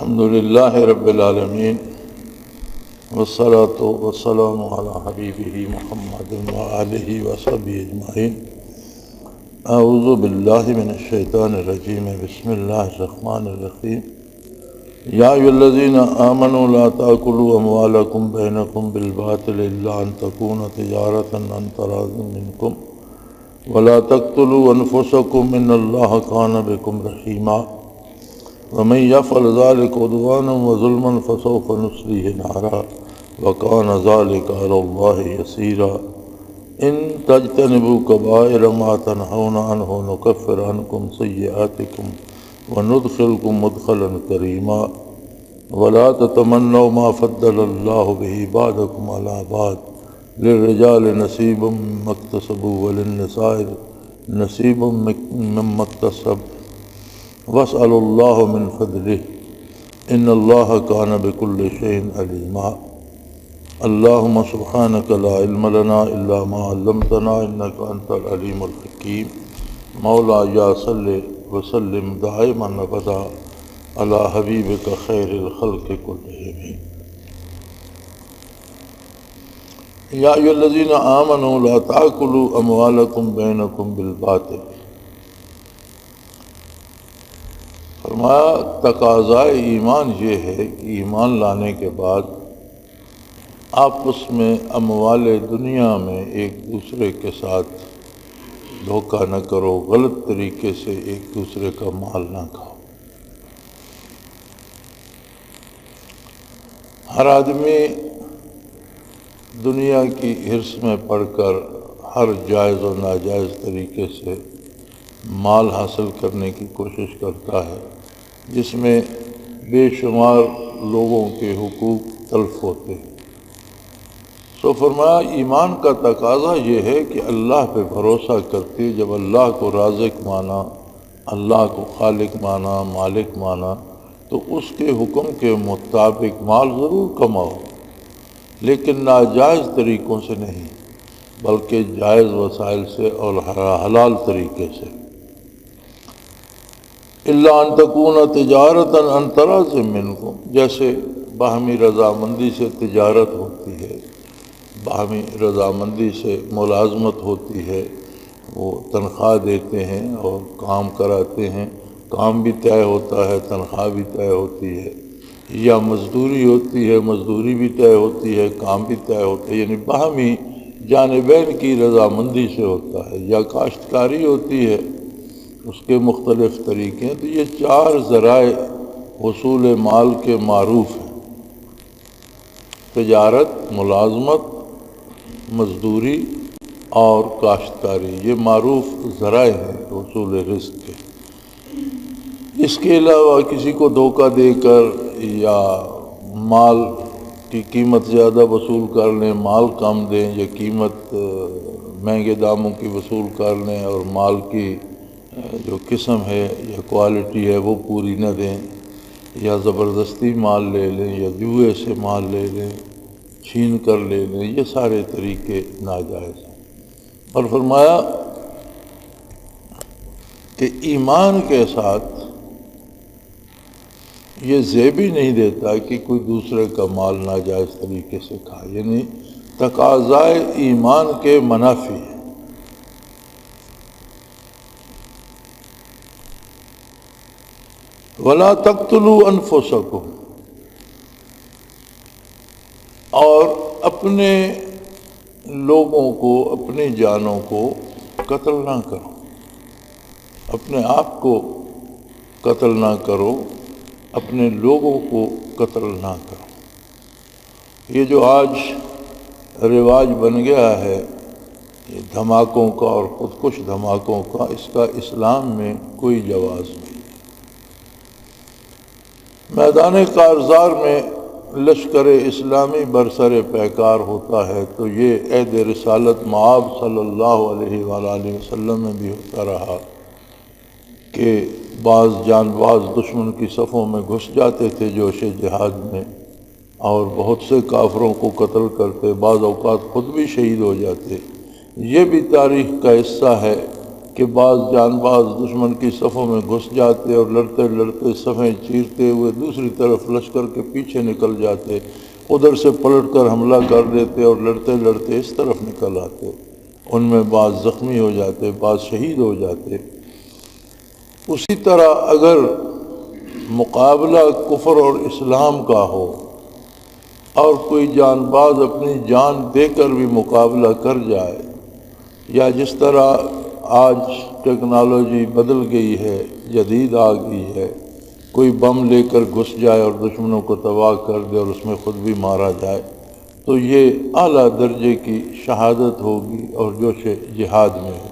الحمد للہ رب العالمین والصلاة والسلام علی حبیبہ محمد وآلہ وصحبہ اجمعین۔ اعوذ باللہ من الشیطان الرجیم، بسم اللہ الرحمن الرحیم۔ یا ایھا الذین آمنوا لا تأکلوا اموالکم بینکم بالباطل الا ان تکون تجارۃ عن تراض منکم ولا تقتلوا انفسکم ان اللہ کان بکم رحیما ومن یفعل ذلک عدوانا وظلما فسوف نصلیہ نارا وکان ذلک علی اللہ یسیرا۔ ان تجتنبوا کبائر ما تنہون عنہ نکفر عنکم سیئاتکم وندخلکم مدخلا کریما ولا تتمنوا ما فضل اللہ بہ بعضکم علی بعض للرجال نصیب مما اکتسبوا وللنساء نصیب مما اکتسبن واسألوا اللہ من فضلہ ان اللہ کان بکل شیء علیما۔ اللہم سبحانک لا علم لنا الا ما علمتنا انک انت العلیم الحکیم۔ مولا یا صلی وسلم دائما ابدا علی حبیبک خیر الخلق کلہم۔ یا ایھا الذین آمنوا لا تأکلوا اموالکم بینکم بالباطل۔ فرمایا تقاضائے ایمان یہ ہے کہ ایمان لانے کے بعد آپس میں اموال دنیا میں ایک دوسرے کے ساتھ دھوکہ نہ کرو، غلط طریقے سے ایک دوسرے کا مال نہ کھاؤ۔ ہر آدمی دنیا کی حرص میں پڑ کر ہر جائز و ناجائز طریقے سے مال حاصل کرنے کی کوشش کرتا ہے، جس میں بے شمار لوگوں کے حقوق تلف ہوتے ہیں۔ سو فرمایا ایمان کا تقاضا یہ ہے کہ اللہ پہ بھروسہ کرتے جب اللہ کو رازق مانا، اللہ کو خالق مانا، مالک مانا، تو اس کے حکم کے مطابق مال ضرور کماؤ، لیکن ناجائز طریقوں سے نہیں بلکہ جائز وسائل سے اور حلال طریقے سے۔ الا ان تکون تجارۃ عن تراض منکم، جیسے باہمی رضامندی سے تجارت ہوتی ہے، باہمی رضامندی سے ملازمت ہوتی ہے، وہ تنخواہ دیتے ہیں اور کام کراتے ہیں، کام بھی طے ہوتا ہے، تنخواہ بھی طے ہوتی ہے، یا مزدوری ہوتی ہے، مزدوری بھی طے ہوتی ہے، کام بھی طے ہوتا ہے، یعنی باہمی جانبین کی رضامندی سے ہوتا ہے، یا کاشتکاری ہوتی ہے، اس کے مختلف طریقے ہیں۔ تو یہ چار ذرائع حصول مال کے معروف ہیں: تجارت، ملازمت، مزدوری اور کاشتکاری، یہ معروف ذرائع ہیں حصول رزق کے۔ اس کے علاوہ کسی کو دھوکہ دے کر یا مال کی قیمت زیادہ وصول کر لیں، مال کم دیں، یا قیمت مہنگے داموں کی وصول کر لیں اور مال کی جو قسم ہے یا کوالٹی ہے وہ پوری نہ دیں، یا زبردستی مال لے لیں، یا جوئے سے مال لے لیں، چھین کر لے لیں، یہ سارے طریقے ناجائز ہیں۔ اور فرمایا کہ ایمان کے ساتھ یہ زیبی نہیں دیتا کہ کوئی دوسرے کا مال ناجائز طریقے سے کھائے، یعنی تقاضائے ایمان کے منافی ہے۔ وَلَا تَقْتُلُوا أَنفُسَكُمْ، اور اپنے لوگوں کو، اپنی جانوں کو قتل نہ کرو، اپنے آپ کو قتل نہ کرو، اپنے لوگوں کو قتل نہ کرو۔ یہ جو آج رواج بن گیا ہے یہ دھماکوں کا اور خودکش دھماکوں کا، اس کا اسلام میں کوئی جواز نہیں۔ میدان کارزار میں لشکر اسلامی برسر پیکار ہوتا ہے تو یہ عہد رسالت مآب صلی اللہ علیہ وآلہ وسلم میں بھی ہوتا رہا کہ بعض جانباز دشمن کی صفوں میں گھس جاتے تھے جوش جہاد میں، اور بہت سے کافروں کو قتل کرتے، بعض اوقات خود بھی شہید ہو جاتے۔ یہ بھی تاریخ کا حصہ ہے کہ بعض جان باز دشمن کی صفوں میں گھس جاتے اور لڑتے لڑتے صفیں چیرتے ہوئے دوسری طرف لشکر کے پیچھے نکل جاتے، ادھر سے پلٹ کر حملہ کر دیتے اور لڑتے لڑتے اس طرف نکل آتے، ان میں بعض زخمی ہو جاتے، بعض شہید ہو جاتے۔ اسی طرح اگر مقابلہ کفر اور اسلام کا ہو اور کوئی جان باز اپنی جان دے کر بھی مقابلہ کر جائے، یا جس طرح آج ٹیکنالوجی بدل گئی ہے، جدید آ گئی ہے، کوئی بم لے کر گھس جائے اور دشمنوں کو تباہ کر دے اور اس میں خود بھی مارا جائے، تو یہ اعلیٰ درجے کی شہادت ہوگی اور جوش جہاد میں ہے۔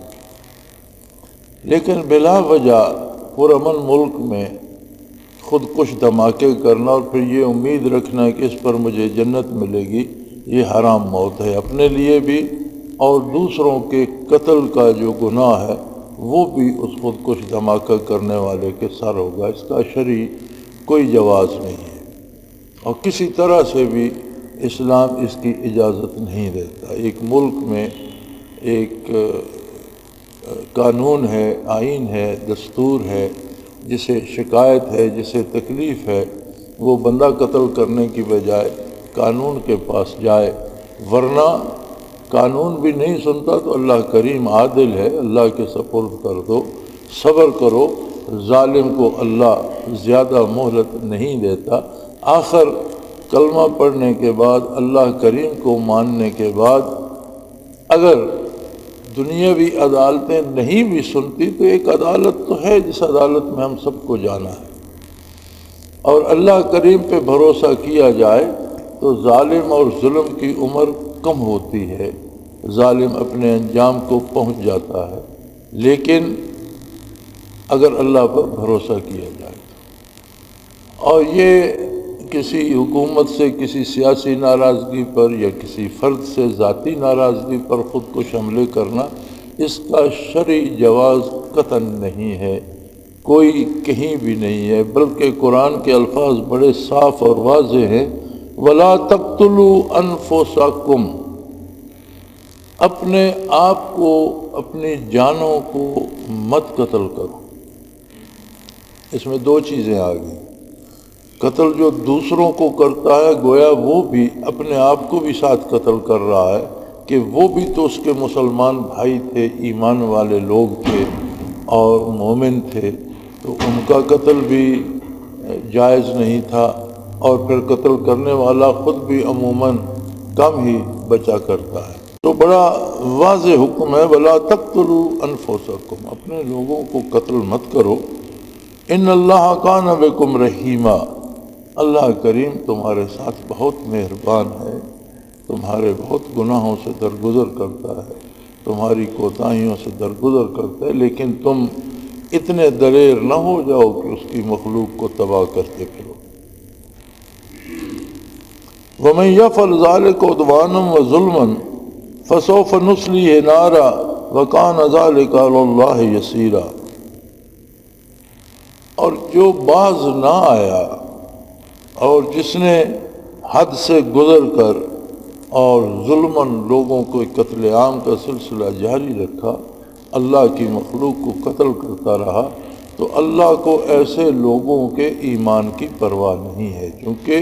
لیکن بلا وجہ پرامن ملک میں خود کش دھماکے کرنا اور پھر یہ امید رکھنا کہ اس پر مجھے جنت ملے گی، یہ حرام موت ہے، اپنے لیے بھی اور دوسروں کے قتل کا جو گناہ ہے وہ بھی اس خود کش دھماکہ کرنے والے کے سر ہوگا۔ اس کا شرعی کوئی جواز نہیں ہے اور کسی طرح سے بھی اسلام اس کی اجازت نہیں دیتا۔ ایک ملک میں ایک قانون ہے، آئین ہے، دستور ہے، جسے شکایت ہے، جسے تکلیف ہے، وہ بندہ قتل کرنے کی بجائے قانون کے پاس جائے، ورنہ قانون بھی نہیں سنتا تو اللہ کریم عادل ہے، اللہ کے سپرد کر دو، صبر کرو، ظالم کو اللہ زیادہ مہلت نہیں دیتا۔ آخر کلمہ پڑھنے کے بعد، اللہ کریم کو ماننے کے بعد، اگر دنیاوی عدالتیں نہیں بھی سنتی تو ایک عدالت تو ہے جس عدالت میں ہم سب کو جانا ہے، اور اللہ کریم پہ بھروسہ کیا جائے تو ظالم اور ظلم کی عمر کم ہوتی ہے، ظالم اپنے انجام کو پہنچ جاتا ہے، لیکن اگر اللہ پر بھروسہ کیا جائے اور یہ کسی حکومت سے کسی سیاسی ناراضگی پر یا کسی فرد سے ذاتی ناراضگی پر خود کش حملے کرنا، اس کا شرعی جواز قطعاً نہیں ہے، کوئی کہیں بھی نہیں ہے، بلکہ قرآن کے الفاظ بڑے صاف اور واضح ہیں، وَلَا تَقْتُلُوا أَنفُسَكُمْ، اپنے آپ کو، اپنی جانوں کو مت قتل کرو۔ اس میں دو چیزیں آ گئی، قتل جو دوسروں کو کرتا ہے گویا وہ بھی اپنے آپ کو بھی ساتھ قتل کر رہا ہے کہ وہ بھی تو اس کے مسلمان بھائی تھے، ایمان والے لوگ تھے اور مومن تھے، تو ان کا قتل بھی جائز نہیں تھا، اور پھر قتل کرنے والا خود بھی عموماً کم ہی بچا کرتا ہے۔ تو بڑا واضح حکم ہے، وَلَا تَقْتُلُوا أَنفُسَكُمْ، اپنے لوگوں کو قتل مت کرو، إِنَّ اللَّهَ كَانَ بِكُمْ رَحِيمًا، اللہ کریم تمہارے ساتھ بہت مہربان ہے، تمہارے بہت گناہوں سے درگزر کرتا ہے، تمہاری کوتاہیوں سے درگزر کرتا ہے، لیکن تم اتنے دلیر نہ ہو جاؤ کہ اس کی مخلوق کو تباہ کرتے پھرو۔ وَمَن يَفْعَلْ ذَلِكَ عُدْوَانًا وَظُلْمًا فَسَوْفَ نُصْلِيهِ نَارًا وَكَانَ ذَلِكَ عَلَى اللَّهِ يَسِيرًا، اور جو باز نہ آیا اور جس نے حد سے گزر کر اور ظلماً لوگوں کو قتل عام کا سلسلہ جاری رکھا، اللہ کی مخلوق کو قتل کرتا رہا، تو اللہ کو ایسے لوگوں کے ایمان کی پرواہ نہیں ہے، کیونکہ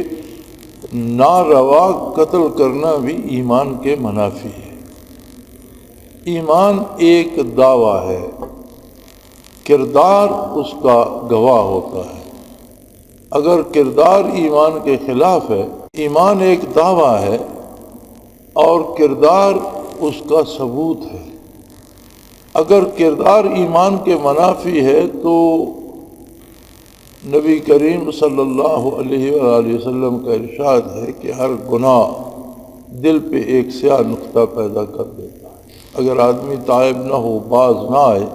ناروا قتل کرنا بھی ایمان کے منافی ہے۔ ایمان ایک دعویٰ ہے، کردار اس کا گواہ ہوتا ہے۔ اگر کردار ایمان کے خلاف ہے، ایمان ایک دعویٰ ہے اور کردار اس کا ثبوت ہے۔ اگر کردار ایمان کے منافی ہے تو نبی کریم صلی اللہ علیہ وآلہ وسلم کا ارشاد ہے کہ ہر گناہ دل پہ ایک سیاہ نقطہ پیدا کر دیتا ہے۔ اگر آدمی تائب نہ ہو، باز نہ آئے،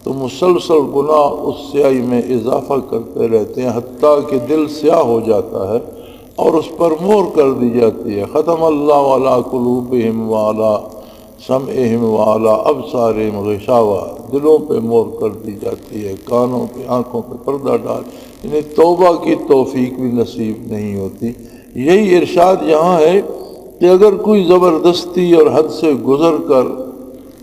تو مسلسل گناہ اس سیاہی میں اضافہ کرتے رہتے ہیں، حتیٰ کہ دل سیاہ ہو جاتا ہے اور اس پر مہر کر دی جاتی ہے، ختم اللہ علی قلوبہم وعلی سمعہم وعلی ابصارہم غشاوہ، دلوں پہ مہر کر دی جاتی ہے، کانوں پہ، آنکھوں پہ پردہ ڈال، یعنی توبہ کی توفیق بھی نصیب نہیں ہوتی۔ یہی ارشاد یہاں ہے کہ اگر کوئی زبردستی اور حد سے گزر کر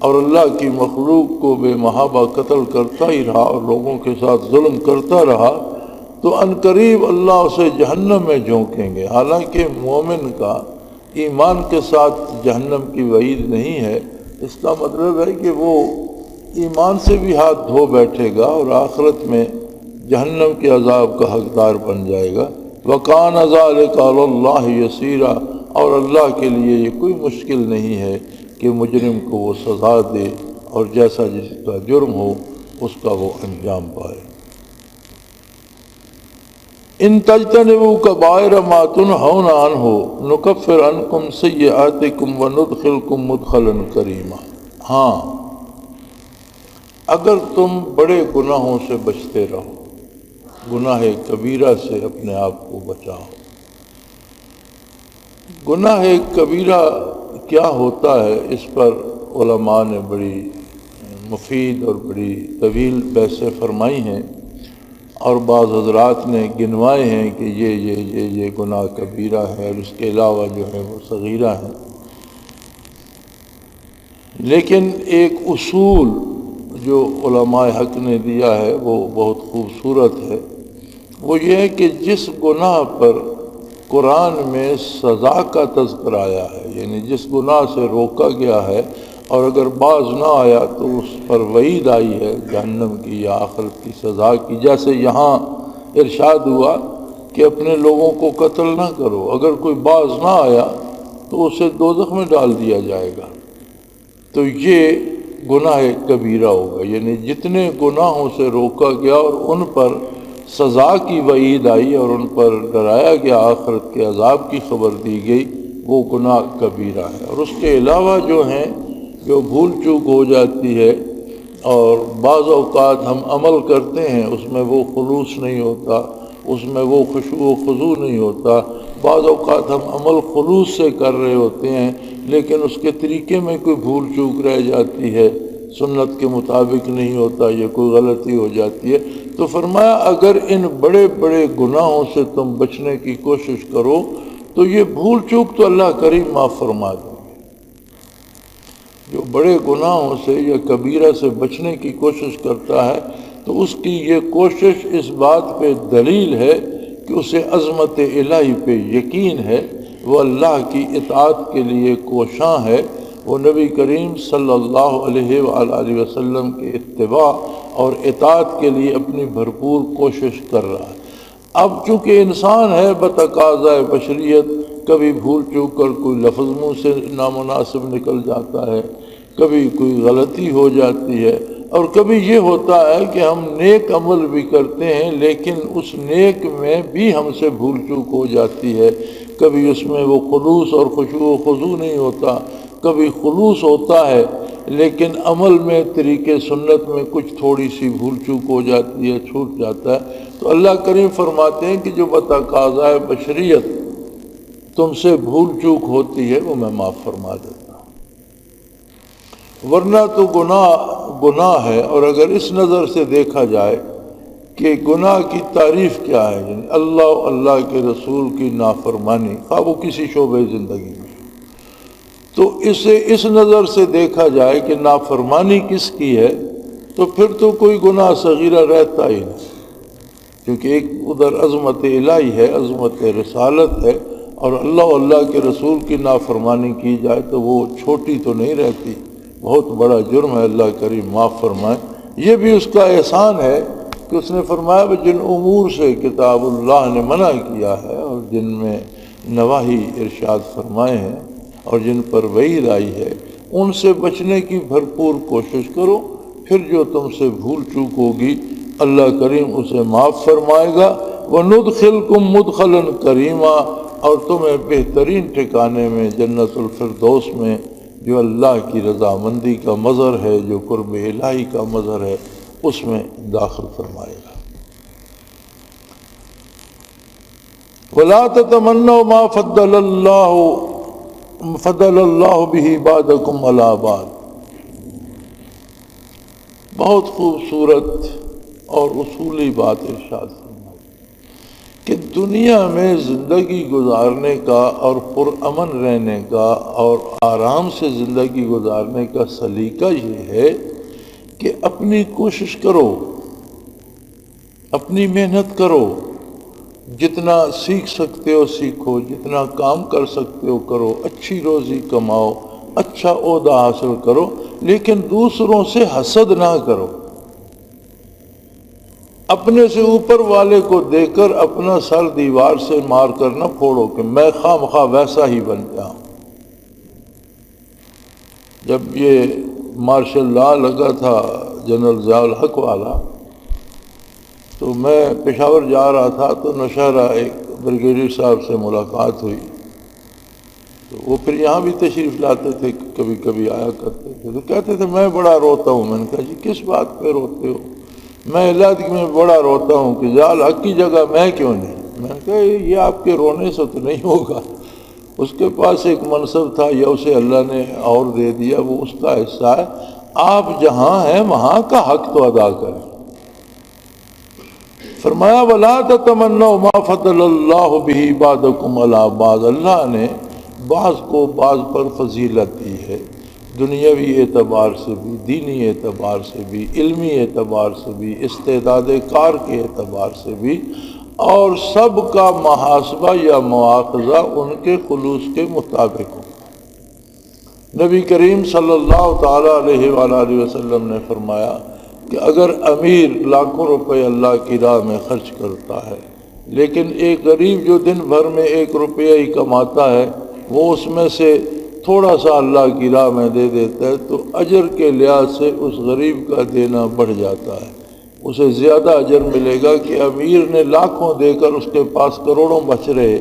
اور اللہ کی مخلوق کو بے محابہ قتل کرتا ہی رہا اور لوگوں کے ساتھ ظلم کرتا رہا تو عنقریب اللہ اسے جہنم میں جھونکیں گے۔ حالانکہ مومن کا ایمان کے ساتھ جہنم کی وعید نہیں ہے، اس کا مطلب ہے کہ وہ ایمان سے بھی ہاتھ دھو بیٹھے گا اور آخرت میں جہنم کے عذاب کا حقدار بن جائے گا۔ وَكَانَ ذَلِكَ عَلَى اللَّهِ يَسِيرًا، اور اللہ کے لیے یہ کوئی مشکل نہیں ہے کہ مجرم کو وہ سزا دے اور جیسا جس کا جرم ہو اس کا وہ انجام پائے۔ ان تجتنبوا کبائر ما تنہون عنہ نکفر عنکم سیئاتکم وندخلکم مدخلا کریما۔ ہاں، اگر تم بڑے گناہوں سے بچتے رہو، گناہ کبیرہ سے اپنے آپ کو بچاؤ۔ گناہ کبیرہ کیا ہوتا ہے، اس پر علماء نے بڑی مفید اور بڑی طویل بحثیں فرمائی ہیں، اور بعض حضرات نے گنوائے ہیں کہ یہ گناہ کبیرہ ہے، اور اس کے علاوہ جو ہے وہ صغیرہ ہیں۔ لیکن ایک اصول جو علماء حق نے دیا ہے وہ بہت خوبصورت ہے، وہ یہ ہے کہ جس گناہ پر قرآن میں سزا کا تذکر آیا ہے، یعنی جس گناہ سے روکا گیا ہے اور اگر باز نہ آیا تو اس پر وعید آئی ہے جہنم کی یا آخرت کی سزا کی، جیسے یہاں ارشاد ہوا کہ اپنے لوگوں کو قتل نہ کرو، اگر کوئی باز نہ آیا تو اسے دوزخ میں ڈال دیا جائے گا۔ تو یہ گناہ کبیرہ ہوگا، یعنی جتنے گناہوں سے روکا گیا اور ان پر سزا کی وعید آئی اور ان پر ڈرایا گیا، آخرت کے عذاب کی خبر دی گئی، وہ گناہ کبیرہ ہے۔ اور اس کے علاوہ جو ہیں، جو بھول چوک ہو جاتی ہے اور بعض اوقات ہم عمل کرتے ہیں اس میں وہ خلوص نہیں ہوتا، اس میں وہ خشوع و خضوع نہیں ہوتا، بعض اوقات ہم عمل خلوص سے کر رہے ہوتے ہیں لیکن اس کے طریقے میں کوئی بھول چوک رہ جاتی ہے، سنت کے مطابق نہیں ہوتا، یہ کوئی غلطی ہو جاتی ہے، تو فرمایا اگر ان بڑے بڑے گناہوں سے تم بچنے کی کوشش کرو تو یہ بھول چوک تو اللہ کریم معاف فرما دیں گے۔ جو بڑے گناہوں سے یا کبیرہ سے بچنے کی کوشش کرتا ہے تو اس کی یہ کوشش اس بات پہ دلیل ہے کہ اسے عظمت الہی پہ یقین ہے، وہ اللہ کی اطاعت کے لیے کوشاں ہے، وہ نبی کریم صلی اللہ علیہ وآلہ وسلم کے اتباع اور اطاعت کے لیے اپنی بھرپور کوشش کر رہا ہے۔ اب چونکہ انسان ہے بتقاضۂ بشریت، کبھی بھول چوک کر کوئی لفظ منہ سے نامناسب نکل جاتا ہے، کبھی کوئی غلطی ہو جاتی ہے، اور کبھی یہ ہوتا ہے کہ ہم نیک عمل بھی کرتے ہیں لیکن اس نیک میں بھی ہم سے بھول چوک ہو جاتی ہے، کبھی اس میں وہ خلوص اور خشوع و خضوع نہیں ہوتا، کبھی خلوص ہوتا ہے لیکن عمل میں طریقے سنت میں کچھ تھوڑی سی بھول چوک ہو جاتی ہے، چھوٹ جاتا ہے، تو اللہ کریم فرماتے ہیں کہ جو بتقاضۂ بشریت تم سے بھول چوک ہوتی ہے وہ میں معاف فرما دیتا ہوں، ورنہ تو گناہ ہے۔ اور اگر اس نظر سے دیکھا جائے کہ گناہ کی تعریف کیا ہے، یعنی اللہ کے رسول کی نافرمانی، خواہ وہ کسی شعبہ زندگی میں، تو اسے اس نظر سے دیکھا جائے کہ نافرمانی کس کی ہے، تو پھر تو کوئی گناہ صغیرہ رہتا ہی نہیں، کیونکہ ایک ادھر عظمت الہی ہے، عظمت رسالت ہے، اور اللہ کے رسول کی نافرمانی کی جائے تو وہ چھوٹی تو نہیں رہتی، بہت بڑا جرم ہے، اللہ کریم معاف فرمائے۔ یہ بھی اس کا احسان ہے کہ اس نے فرمایا کہ جن امور سے کتاب اللہ نے منع کیا ہے اور جن میں نواہی ارشاد فرمائے ہیں اور جن پر وعید آئی ہے، ان سے بچنے کی بھرپور کوشش کرو، پھر جو تم سے بھول چوک ہوگی اللہ کریم اسے معاف فرمائے گا۔ وَنُدْخِلْكُمْ مُدْخَلًا كَرِيمًا، اور تمہیں بہترین ٹھکانے میں جنت الفردوس میں جو اللہ کی رضامندی کا مظہر ہے، جو قرب الہی کا مظہر ہے، اس میں داخل فرمائے گا۔ وَلَا تَتَمَنَّوْا مَا فَضَّلَ اللَّهُ بِهِ بَعْضَكُمْ عَلَىٰ بَعْضٍ۔ بہت خوبصورت اور اصولی بات ارشاد فرمائی کہ دنیا میں زندگی گزارنے کا اور پرامن رہنے کا اور آرام سے زندگی گزارنے کا سلیقہ یہ ہے کہ اپنی کوشش کرو، اپنی محنت کرو، جتنا سیکھ سکتے ہو سیکھو، جتنا کام کر سکتے ہو کرو، اچھی روزی کماؤ، اچھا عہدہ حاصل کرو، لیکن دوسروں سے حسد نہ کرو۔ اپنے سے اوپر والے کو دیکھ کر اپنا سر دیوار سے مار کر نہ پھوڑو کہ میں خواہ مخواہ ویسا ہی بن جاؤں۔ جب یہ مارشل لا لگا تھا جنرل ضیاء الحق والا، تو میں پشاور جا رہا تھا تو نوشہرہ ایک بریگیڈیئر صاحب سے ملاقات ہوئی، تو وہ پھر یہاں بھی تشریف لاتے تھے، کبھی کبھی آیا کرتے تھے، تو کہتے تھے میں بڑا روتا ہوں۔ میں نے کہا جی کس بات پہ روتے ہو؟ میں علیحدگی میں بڑا روتا ہوں کہ ضیاء الحق کی جگہ میں کیوں نہیں؟ میں نے کہا یہ آپ کے رونے سے تو نہیں ہوگا، اس کے پاس ایک منصب تھا یا اسے اللہ نے اور دے دیا، وہ اس کا حصہ ہے، آپ جہاں ہیں وہاں کا حق تو ادا کریں۔ فرمایا وَلَا تَتَمَنَّوْا مَا فَضَّلَ اللَّهُ بِهِ بَعْضَكُمْ عَلَىٰ بَعْضٍ، اللہ نے بعض کو بعض پر فضیلت دی ہے، دنیاوی اعتبار سے بھی، دینی اعتبار سے بھی، علمی اعتبار سے بھی، استعداد کار کے اعتبار سے بھی، اور سب کا محاسبہ یا مواخذہ ان کے خلوص کے مطابق ہو۔ نبی کریم صلی اللہ تعالیٰ علیہ وآلہ وسلم نے فرمایا کہ اگر امیر لاکھوں روپے اللہ کی راہ میں خرچ کرتا ہے، لیکن ایک غریب جو دن بھر میں 1 روپیہ ہی کماتا ہے، وہ اس میں سے تھوڑا سا اللہ کی راہ میں دے دیتا ہے، تو اجر کے لحاظ سے اس غریب کا دینا بڑھ جاتا ہے، اسے زیادہ اجر ملے گا کہ امیر نے لاکھوں دے کر اس کے پاس کروڑوں بچ رہے،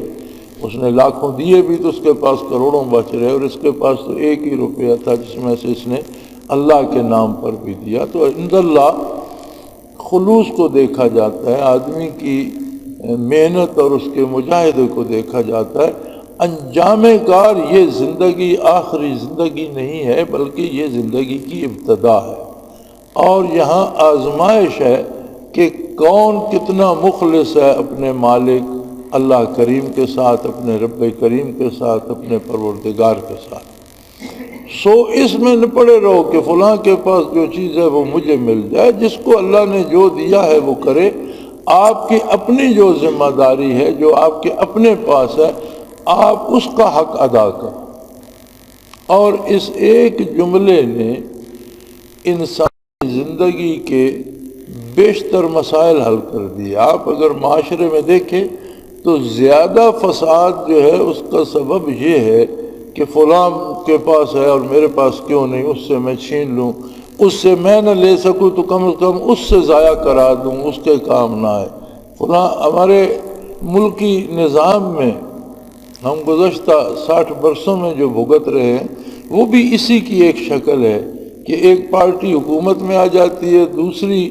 اس نے لاکھوں دیے بھی تو اس کے پاس کروڑوں بچ رہے، اور اس کے پاس تو 1 ہی روپیہ تھا جس میں سے اس نے اللہ کے نام پر بھی دیا۔ تو عند اللہ خلوص کو دیکھا جاتا ہے، آدمی کی محنت اور اس کے مجاہدے کو دیکھا جاتا ہے۔ انجام کار یہ زندگی آخری زندگی نہیں ہے، بلکہ یہ زندگی کی ابتدا ہے، اور یہاں آزمائش ہے کہ کون کتنا مخلص ہے اپنے مالک اللہ کریم کے ساتھ، اپنے رب کریم کے ساتھ، اپنے پروردگار کے ساتھ۔ سو اس میں نہ پڑے رہو کہ فلاں کے پاس جو چیز ہے وہ مجھے مل جائے، جس کو اللہ نے جو دیا ہے وہ کرے، آپ کی اپنی جو ذمہ داری ہے، جو آپ کے اپنے پاس ہے، آپ اس کا حق ادا کریں۔ اور اس ایک جملے نے انسانی زندگی کے بیشتر مسائل حل کر دیے۔ آپ اگر معاشرے میں دیکھیں تو زیادہ فساد جو ہے اس کا سبب یہ ہے کہ فلاں کے پاس ہے اور میرے پاس کیوں نہیں، اس سے میں چھین لوں، اس سے میں نہ لے سکوں تو کم از کم اس سے ضائع کرا دوں، اس کے کام نہ آئے۔ فلاں ہمارے ملکی نظام میں ہم گزشتہ 60 برسوں میں جو بھگت رہے ہیں، وہ بھی اسی کی ایک شکل ہے کہ ایک پارٹی حکومت میں آ جاتی ہے، دوسری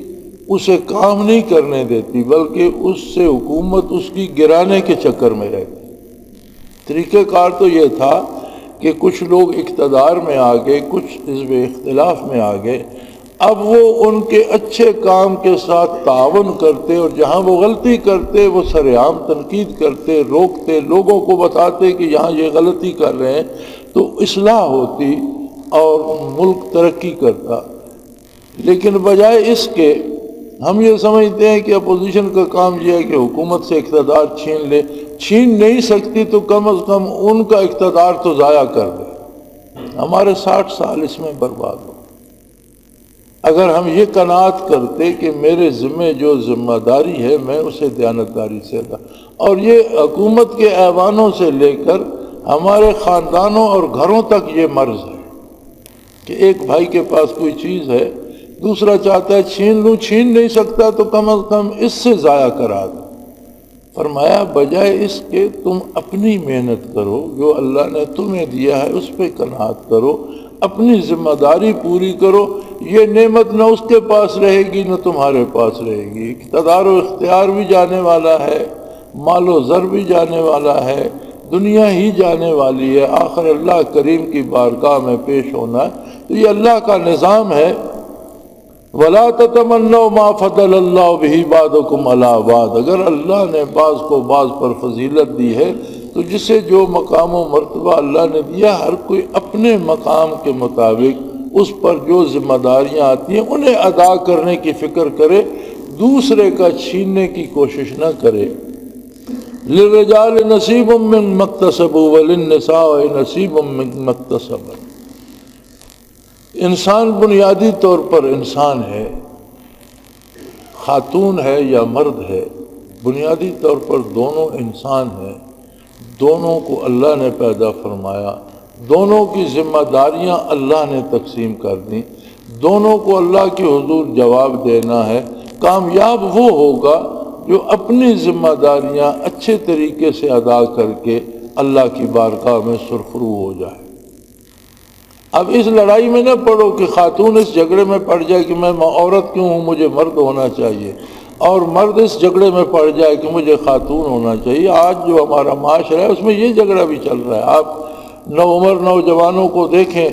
اسے کام نہیں کرنے دیتی، بلکہ اس سے حکومت اس کی گرانے کے چکر میں رہتی۔ طریقہ کار تو یہ تھا کہ کچھ لوگ اقتدار میں آ گئے، کچھ حزب اختلاف میں آ گئے، اب وہ ان کے اچھے کام کے ساتھ تعاون کرتے، اور جہاں وہ غلطی کرتے وہ سرعام تنقید کرتے، روکتے، لوگوں کو بتاتے کہ یہاں یہ غلطی کر رہے ہیں، تو اصلاح ہوتی اور ملک ترقی کرتا۔ لیکن بجائے اس کے ہم یہ سمجھتے ہیں کہ اپوزیشن کا کام یہ ہے کہ حکومت سے اقتدار چھین لے، چھین نہیں سکتی تو کم از کم ان کا اقتدار تو ضائع کر دے۔ ہمارے 60 سال اس میں برباد ہو۔ اگر ہم یہ قناعت کرتے کہ میرے ذمہ جو ذمہ داری ہے میں اسے دیانتداری سے ادا، اور یہ حکومت کے ایوانوں سے لے کر ہمارے خاندانوں اور گھروں تک یہ مرض ہے کہ ایک بھائی کے پاس کوئی چیز ہے، دوسرا چاہتا ہے چھین لوں، چھین نہیں سکتا تو کم از کم اس سے ضائع کرا دو۔ فرمایا بجائے اس کے تم اپنی محنت کرو، جو اللہ نے تمہیں دیا ہے اس پہ قناعت کرو، اپنی ذمہ داری پوری کرو۔ یہ نعمت نہ اس کے پاس رہے گی نہ تمہارے پاس رہے گی، اقتدار و اختیار بھی جانے والا ہے، مال و زر بھی جانے والا ہے، دنیا ہی جانے والی ہے، آخر اللہ کریم کی بارگاہ میں پیش ہونا ہے۔ تو یہ اللہ کا نظام ہے۔ وَلَا تَتَمَنَّوْا مَا فَضَّلَ اللَّهُ بِهِ بَعْضَكُمْ عَلَىٰ بَعْضٍ، اگر اللہ نے بعض کو بعض پر فضیلت دی ہے تو جسے جو مقام و مرتبہ اللہ نے دیا، ہر کوئی اپنے مقام کے مطابق اس پر جو ذمہ داریاں آتی ہیں انہیں ادا کرنے کی فکر کرے، دوسرے کا چھیننے کی کوشش نہ کرے۔ لِلرِّجَالِ نَصِيبٌ مِّمَّا اكْتَسَبُوا وَلِلنِّسَاءِ نَصِيبٌ مِّمَّا اكْتَسَبْنَ۔ انسان بنیادی طور پر انسان ہے، خاتون ہے یا مرد ہے، بنیادی طور پر دونوں انسان ہیں، دونوں کو اللہ نے پیدا فرمایا، دونوں کی ذمہ داریاں اللہ نے تقسیم کر دیں، دونوں کو اللہ کے حضور جواب دینا ہے۔ کامیاب وہ ہوگا جو اپنی ذمہ داریاں اچھے طریقے سے ادا کر کے اللہ کی بارگاہ میں سرخرو ہو جائے۔ اب اس لڑائی میں نہ پڑو کہ خاتون اس جھگڑے میں پڑ جائے کہ میں عورت کیوں ہوں، مجھے مرد ہونا چاہیے، اور مرد اس جھگڑے میں پڑ جائے کہ مجھے خاتون ہونا چاہیے۔ آج جو ہمارا معاشرہ ہے اس میں یہ جھگڑا بھی چل رہا ہے۔ آپ نوعمر نوجوانوں کو دیکھیں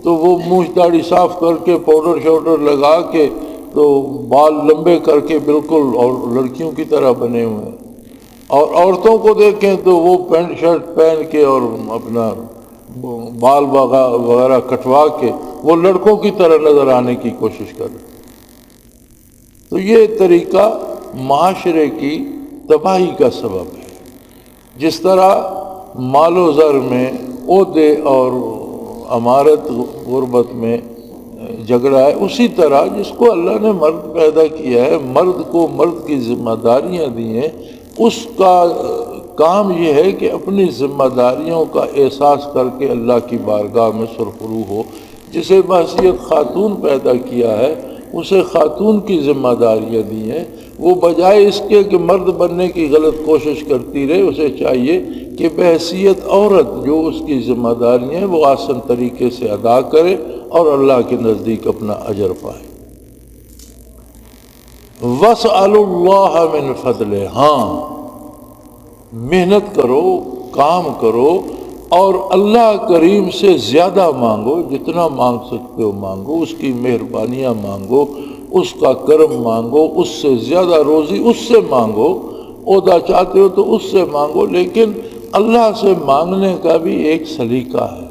تو وہ منھ داڑھی صاف کر کے پاؤڈر شاؤڈر لگا کے تو بال لمبے کر کے بالکل اور لڑکیوں کی طرح بنے ہوئے ہیں، اور عورتوں کو دیکھیں تو وہ پینٹ شرٹ پہن کے اور اپنا بال وغیرہ کٹوا کے وہ لڑکوں کی طرح نظر آنے کی کوشش کر رہے۔ تو یہ طریقہ معاشرے کی تباہی کا سبب ہے۔ جس طرح مال و زر میں عہدے اور امارت غربت میں جھگڑا ہے، اسی طرح جس کو اللہ نے مرد پیدا کیا ہے، مرد کو مرد کی ذمہ داریاں دی ہیں، اس کا کام یہ ہے کہ اپنی ذمہ داریوں کا احساس کر کے اللہ کی بارگاہ میں سرخرو ہو۔ جسے بحیثیت خاتون پیدا کیا ہے اسے خاتون کی ذمہ داریاں دی ہیں، وہ بجائے اس کے کہ مرد بننے کی غلط کوشش کرتی رہے، اسے چاہیے کہ بحیثیت عورت جو اس کی ذمہ داریاں ہیں وہ آسان طریقے سے ادا کرے اور اللہ کے نزدیک اپنا اجر پائے۔ وَاسْأَلُوا اللَّهَ مِنْ فَضْلِهِ، ہاں محنت کرو، کام کرو اور اللہ کریم سے زیادہ مانگو، جتنا مانگ سکتے ہو مانگو، اس کی مہربانیاں مانگو، اس کا کرم مانگو، اس سے زیادہ روزی اس سے مانگو، عہدہ چاہتے ہو تو اس سے مانگو، لیکن اللہ سے مانگنے کا بھی ایک سلیقہ ہے۔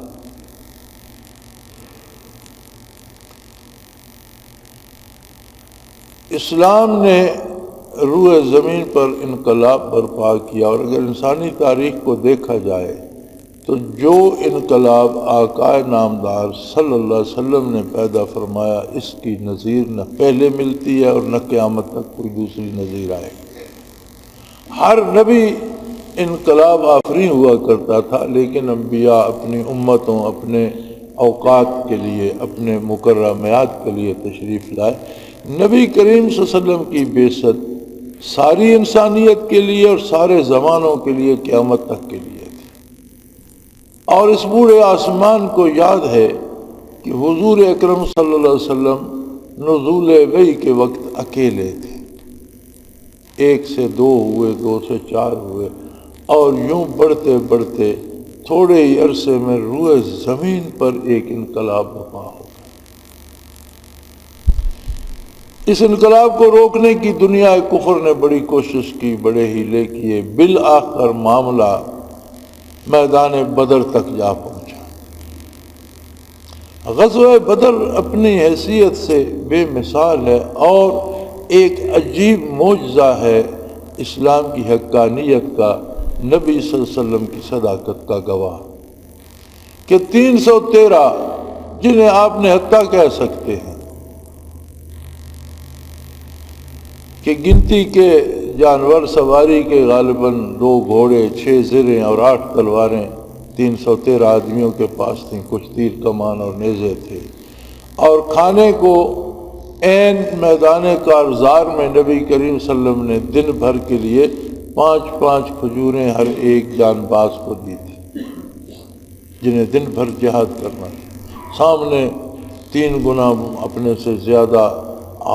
اسلام نے روئے زمین پر انقلاب برپا کیا، اور اگر انسانی تاریخ کو دیکھا جائے تو جو انقلاب آقا نامدار صلی اللہ علیہ وسلم نے پیدا فرمایا، اس کی نظیر نہ پہلے ملتی ہے اور نہ قیامت تک کوئی دوسری نظیر آئے۔ ہر نبی انقلاب آفرین ہوا کرتا تھا، لیکن انبیاء اپنی امتوں، اپنے اوقات کے لیے، اپنے مقررہ میعاد کے لیے تشریف لائے۔ نبی کریم صلی اللہ علیہ وسلم کی بعثت ساری انسانیت کے لیے اور سارے زمانوں کے لیے، قیامت تک کے لیے تھی۔ اور اس بوڑھے آسمان کو یاد ہے کہ حضور اکرم صلی اللہ علیہ وسلم نزول وحی کے وقت اکیلے تھے، 1 سے 2 ہوئے، 2 سے 4 ہوئے، اور یوں بڑھتے بڑھتے تھوڑے ہی عرصے میں روئے زمین پر ایک انقلاب برپا ہو گیا۔ اس انقلاب کو روکنے کی دنیا کفر نے بڑی کوشش کی، بڑے ہیلے کیے، بالآخر معاملہ میدان بدر تک جا پہنچا۔ غزوہ بدر اپنی حیثیت سے بے مثال ہے اور ایک عجیب معجزہ ہے اسلام کی حقانیت کا، نبی صلی اللہ علیہ وسلم کی صداقت کا گواہ، کہ 313 جنہیں آپ نے حتیٰ کہہ سکتے ہیں کہ گنتی کے جانور سواری کے غالباً 2 گھوڑے، 6 زرہیں اور 8 تلواریں 313 آدمیوں کے پاس تھیں، کچھ تیر کمان اور نیزے تھے، اور کھانے کو عین میدان کارزار میں نبی کریم صلی اللہ علیہ وسلم نے دن بھر کے لیے 5 کھجوریں ہر ایک جان باز کو دی تھی، جنہیں دن بھر جہاد کرنا ہے۔ سامنے 3 گنا اپنے سے زیادہ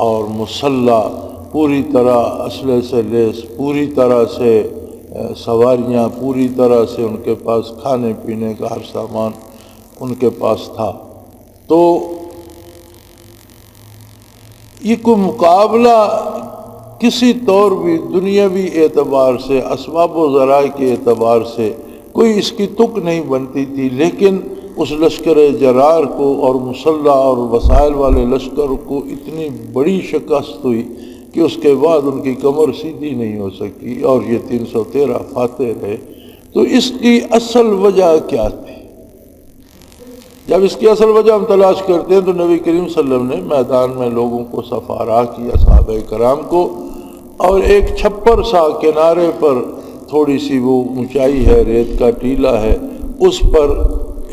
اور مسلح، پوری طرح اسلحے سے لیس، پوری طرح سے سواریاں، پوری طرح سے ان کے پاس کھانے پینے کا ہر سامان ان کے پاس تھا۔ تو یہ کوئی مقابلہ کسی طور بھی دنیاوی اعتبار سے، اسباب و ذرائع کے اعتبار سے کوئی اس کی تک نہیں بنتی تھی، لیکن اس لشکر جرار کو اور مسلح اور وسائل والے لشکر کو اتنی بڑی شکست ہوئی کہ اس کے بعد ان کی کمر سیدھی نہیں ہو سکی اور یہ 313 فاتح رہے۔ تو اس کی اصل وجہ کیا تھی؟ جب اس کی اصل وجہ ہم تلاش کرتے ہیں تو نبی کریم صلی اللہ علیہ وسلم نے میدان میں لوگوں کو صفارا کیا، صحابہ کرام کو، اور ایک چھپر سا کنارے پر تھوڑی سی وہ اونچائی ہے، ریت کا ٹیلا ہے، اس پر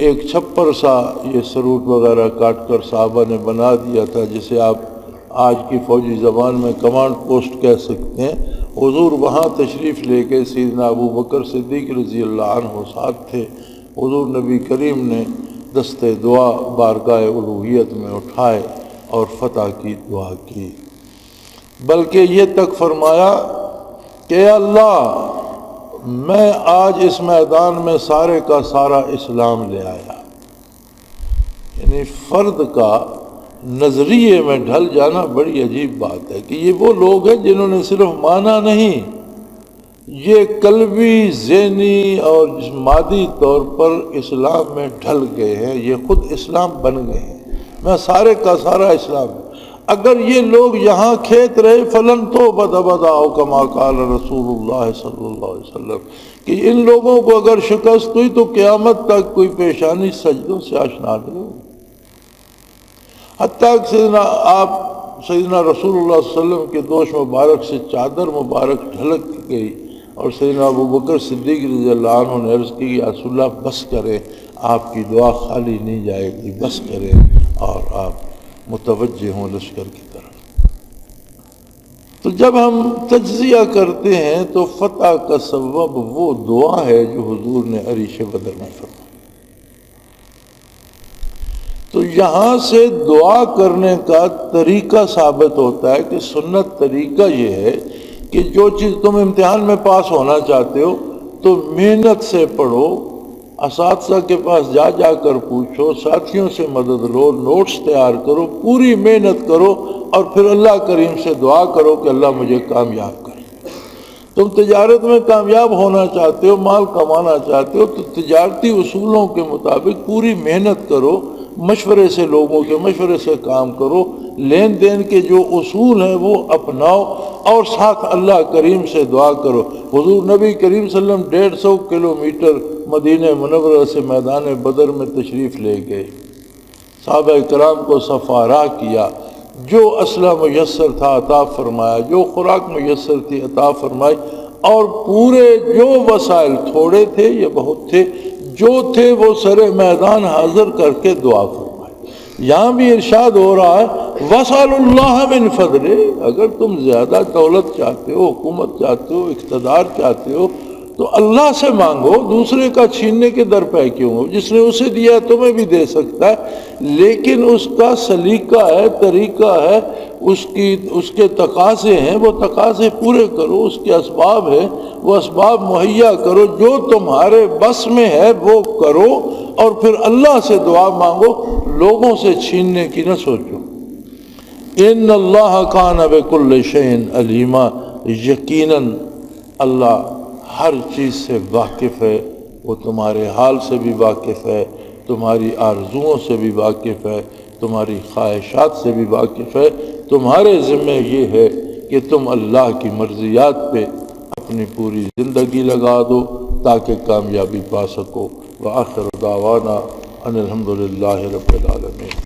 ایک چھپر سا یہ سروٹ وغیرہ کاٹ کر صحابہ نے بنا دیا تھا، جسے آپ آج کی فوجی زبان میں کمانڈ پوسٹ کہہ سکتے ہیں۔ حضور وہاں تشریف لے کے، سیدنا ابو بکر صدیق رضی اللہ عنہ ساتھ تھے، حضور نبی کریم نے دستے دعا بارگاہ الوہیت میں اٹھائے اور فتح کی دعا کی، بلکہ یہ تک فرمایا کہ اے اللہ، میں آج اس میدان میں سارے کا سارا اسلام لے آیا۔ یعنی فرد کا نظریے میں ڈھل جانا بڑی عجیب بات ہے کہ یہ وہ لوگ ہیں جنہوں نے صرف مانا نہیں، یہ قلبی، ذہنی اور مادی طور پر اسلام میں ڈھل گئے ہیں، یہ خود اسلام بن گئے ہیں، میں سارے کا سارا اسلام۔ اگر یہ لوگ یہاں کھیت رہے فلن تو بدا کما قال رسول اللہ صلی اللہ علیہ وسلم، کہ ان لوگوں کو اگر شکست ہوئی تو قیامت تک کوئی پیشانی سجدوں سے آشنا نہیں ہوئی۔ حتیٰ کہ سیدنا رسول اللہ صلی اللہ علیہ وسلم کے دوش مبارک سے چادر مبارک ڈھلک گئی اور سیدنا ابو بکر صدیق رضی اللہ عنہ نے عرض کی یا رسول اللہ بس کریں، آپ کی دعا خالی نہیں جائے گی، بس کریں اور آپ متوجہ ہوں لشکر کی طرف۔ تو جب ہم تجزیہ کرتے ہیں تو فتح کا سبب وہ دعا ہے جو حضور نے عریش بدر میں فرمائی۔ تو یہاں سے دعا کرنے کا طریقہ ثابت ہوتا ہے کہ سنت طریقہ یہ ہے کہ جو چیز تم امتحان میں پاس ہونا چاہتے ہو تو محنت سے پڑھو، اساتذہ کے پاس جا جا کر پوچھو، ساتھیوں سے مدد لو، نوٹس تیار کرو، پوری محنت کرو اور پھر اللہ کریم سے دعا کرو کہ اللہ مجھے کامیاب کرے۔ تم تجارت میں کامیاب ہونا چاہتے ہو، مال کمانا چاہتے ہو تو تجارتی اصولوں کے مطابق پوری محنت کرو، مشورے سے، لوگوں کے مشورے سے کام کرو، لین دین کے جو اصول ہیں وہ اپناؤ اور ساتھ اللہ کریم سے دعا کرو۔ حضور نبی کریم صلی اللہ علیہ وسلم 150 کلومیٹر مدینہ منورہ سے میدان بدر میں تشریف لے گئے، صحابہ کرام کو صفارا کیا، جو اسلحہ میسر تھا عطا فرمایا، جو خوراک میسر تھی عطا فرمائی، اور پورے جو وسائل تھوڑے تھے یا بہت تھے، جو تھے وہ سر میدان حاضر کر کے دعا فرمائی۔ یہاں بھی ارشاد ہو رہا ہے وَاسْأَلُوا اللَّهَ مِنْ فَضْلِهِ، اگر تم زیادہ دولت چاہتے ہو، حکومت چاہتے ہو، اقتدار چاہتے ہو تو اللہ سے مانگو، دوسرے کا چھیننے کے در پہ کیوں ہو؟ جس نے اسے دیا تمہیں بھی دے سکتا ہے، لیکن اس کا سلیقہ ہے، طریقہ ہے، اس کے تقاضے ہیں، وہ تقاضے پورے کرو، اس کے اسباب ہیں، وہ اسباب مہیا کرو، جو تمہارے بس میں ہے وہ کرو اور پھر اللہ سے دعا مانگو، لوگوں سے چھیننے کی نہ سوچو۔ ان اللہ کان بکل شیء علیما، یقیناً اللہ ہر چیز سے واقف ہے، وہ تمہارے حال سے بھی واقف ہے، تمہاری آرزوؤں سے بھی واقف ہے، تمہاری خواہشات سے بھی واقف ہے۔ تمہارے ذمہ یہ ہے کہ تم اللہ کی مرضیات پہ اپنی پوری زندگی لگا دو تاکہ کامیابی پا سکو۔ وآخر دعوانا ان الحمد للہ رب العالمین۔